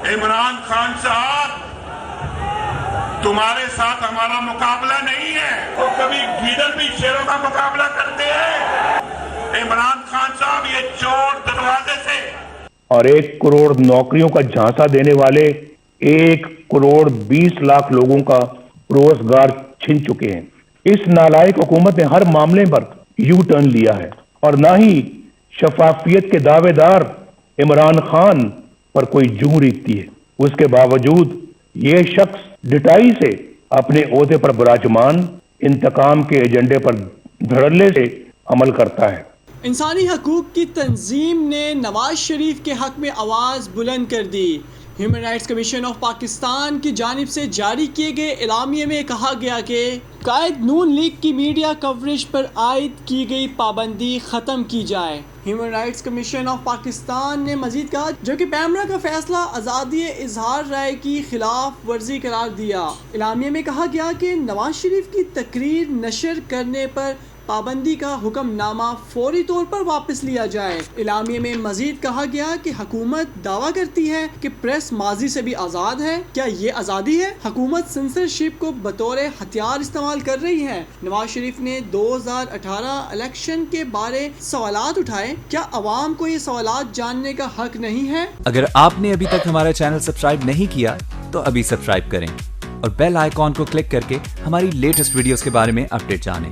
इमरान खान साहब, तुम्हारे साथ हमारा मुकाबला नहीं है। वो कभी गीदड़ भी शेरों का मुकाबला करते हैं। इमरान खान साहब, ये चोर दरवाजे से। और 1 करोड़ नौकरियों का झांसा देने वाले 1 करोड़ 20 लाख लोगों का रोजगार छीन चुके हैं। इस नालायक हुकूमत ने हर मामले पर यू टर्न लिया है और ना ही शफाफियत के दावेदार इमरान खान पर कोई जूं रीतती है। उसके बावजूद ये शख्स डिटाई से अपने ओहदे पर विराजमान इंतकाम के एजेंडे पर धड़ल्ले से अमल करता है। इंसानी हकूक की तंजीम ने नवाज शरीफ के हक में आवाज़ बुलंद कर दी। Human rights commission of Pakistan की जानिब से जारी किए गए एलामिये में कहा गया कि कायद नून लीग की मीडिया कवरेज पर आयद की गई पाबंदी ख़त्म की जाए। Human rights commission of Pakistan ने मजीद कहा, जो कि पैमरा का फैसला आज़ादी इजहार राय की खिलाफ वर्जी करार दिया। एलामिये में कहा गया कि नवाज शरीफ की तकरीर नशर करने पर पाबंदी का हुक्मनामा फौरी तौर पर वापस लिया जाए। एलामिये में मजीद कहा गया कि हुकूमत दावा करती है कि प्रेस माजी से भी आज़ाद है। क्या ये आज़ादी है? हुकूमत सेंसरशिप को बतौर हथियार इस्तेमाल कर रही है। नवाज शरीफ ने 2018 इलेक्शन के बारे सवालात उठाए। क्या अवाम को ये सवालात जानने का हक नहीं है? अगर आपने अभी तक हमारा चैनल सब्सक्राइब नहीं किया तो अभी सब्सक्राइब करें और बेल आइकॉन को क्लिक करके हमारी लेटेस्ट वीडियोस के बारे में अपडेट जानें।